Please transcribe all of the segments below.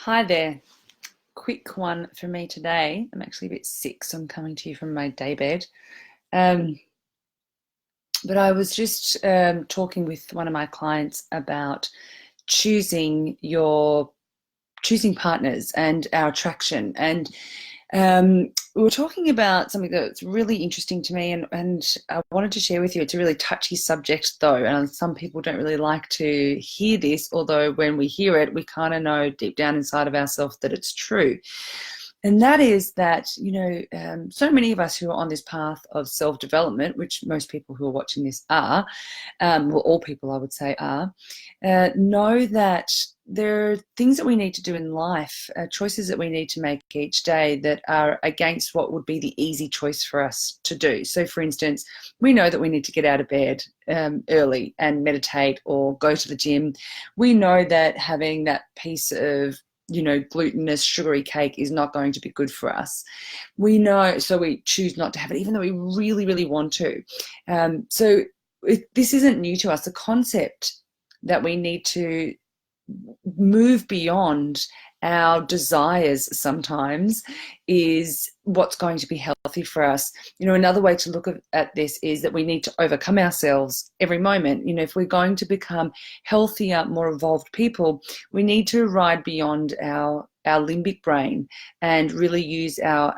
Hi there. Quick one for me today. I'm actually a bit sick, so I'm coming to you from my daybed. Um, but I was just talking with one of my clients about choosing your choosing partners and our attraction. And we were talking about something that's really interesting to me, and I wanted to share with you. It's a really touchy subject, though, and some people don't really like to hear this, although when we hear it, we kind of know deep down inside of ourselves that it's true. And that is that, so many of us who are on this path of self-development, which most people who are watching this are, well, all people I would say are, know that there are things that we need to do in life, choices that we need to make each day that are against what would be the easy choice for us to do. So, for instance, we know that we need to get out of bed early and meditate or go to the gym. We know that having that piece of glutinous, sugary cake is not going to be good for us. We know, so we choose not to have it, even though we really, really want to. This isn't new to us. The concept that we need to move beyond our desires sometimes is what's going to be healthy for us. Another way to look at this is that we need to overcome ourselves every moment. If we're going to become healthier, more evolved people, we need to ride beyond our limbic brain and really use our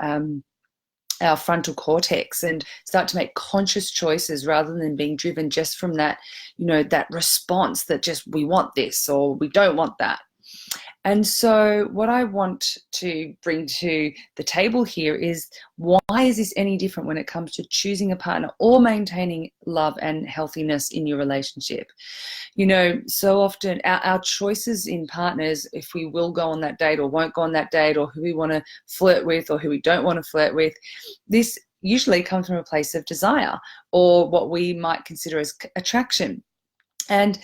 frontal cortex and start to make conscious choices rather than being driven just from that, that response that just we want this or we don't want that. And so what I want to bring to the table here is, why is this any different when it comes to choosing a partner or maintaining love and healthiness in your relationship? So often our choices in partners, if we will go on that date or won't go on that date, or who we want to flirt with or who we don't want to flirt with, this usually comes from a place of desire or what we might consider as attraction. And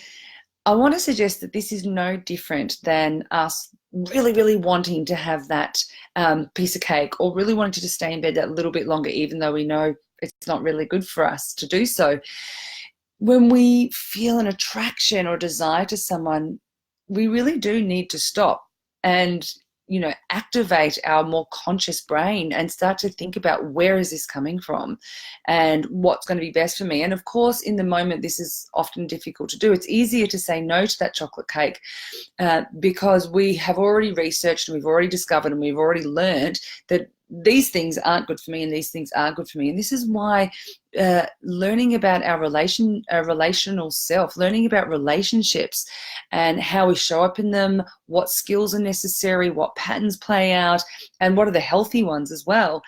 I want to suggest that this is no different than us really, really wanting to have that piece of cake, or really wanting to just stay in bed that little bit longer, even though we know it's not really good for us to do so. When we feel an attraction or desire to someone, we really do need to stop and activate our more conscious brain and start to think about, where is this coming from and what's going to be best for me. And of course, in the moment, this is often difficult to do. It's easier to say no to that chocolate cake because we have already researched and we've already discovered and we've already learned that these things aren't good for me and these things are good for me. And this is why learning about our relational self, learning about relationships and how we show up in them, what skills are necessary, what patterns play out, and what are the healthy ones as well.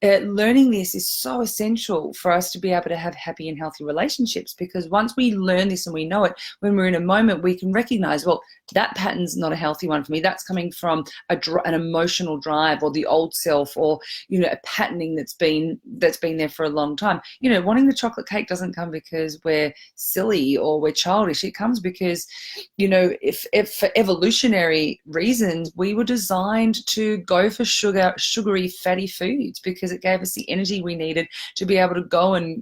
Learning this is so essential for us to be able to have happy and healthy relationships, because once we learn this and we know it, when we're in a moment, we can recognize, well, that pattern's not a healthy one for me. That's coming from an emotional drive or the old self, or a patterning that's been there for a long time. Wanting the chocolate cake doesn't come because we're silly or we're childish. It comes because if for evolutionary reasons we were designed to go for sugary, fatty foods, because it gave us the energy we needed to be able to go and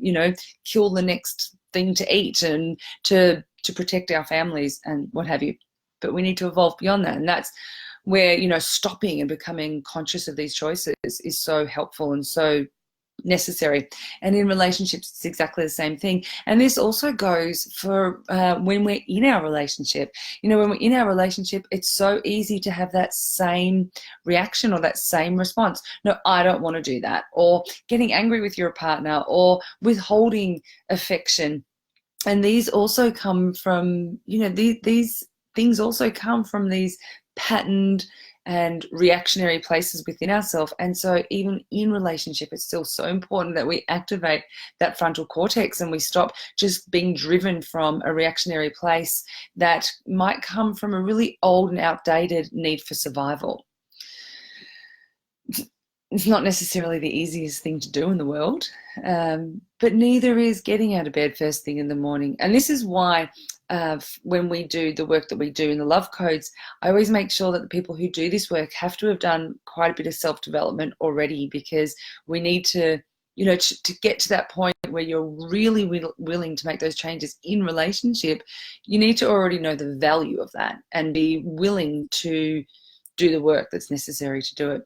kill the next thing to eat and to protect our families and what have you. But we need to evolve beyond that, and that's where stopping and becoming conscious of these choices is so helpful and so necessary. And in relationships, it's exactly the same thing. And this also goes for when we're in our relationship. When we're in our relationship, it's so easy to have that same reaction or that same response. No, I don't want to do that. Or getting angry with your partner, or withholding affection. And these also come from, these things also come from these patterned and reactionary places within ourselves. And so even in relationship, it's still so important that we activate that frontal cortex and we stop just being driven from a reactionary place that might come from a really old and outdated need for survival. It's not necessarily the easiest thing to do in the world, but neither is getting out of bed first thing in the morning. And this is why when we do the work that we do in the love codes, I always make sure that the people who do this work have to have done quite a bit of self-development already, because we need to, to get to that point where you're really willing to make those changes in relationship, you need to already know the value of that and be willing to do the work that's necessary to do it.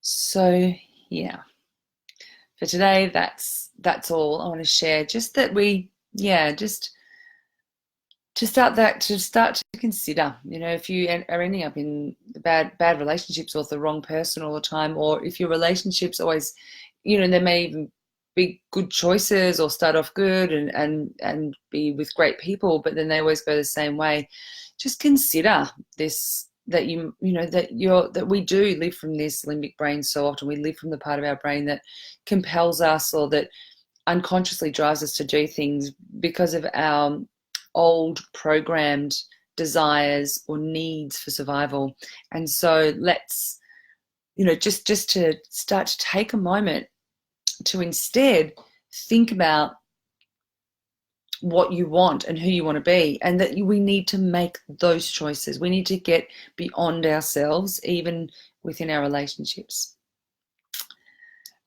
So yeah, for today, that's all I want to share. Just that just to start to consider, if you are ending up in bad relationships with the wrong person all the time, or if your relationships always, there may even be good choices or start off good and be with great people, but then they always go the same way. Just consider this, that that we do live from this limbic brain so often. We live from the part of our brain that compels us, or that unconsciously drives us to do things because of our old programmed desires or needs for survival. And so let's, just to start to take a moment to instead think about what you want and who you want to be, and that we need to make those choices. We need to get beyond ourselves, even within our relationships.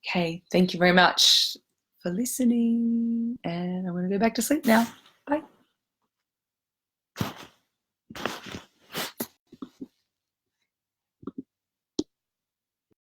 Okay, thank you very much for listening, and I'm going to go back to sleep now. Bye.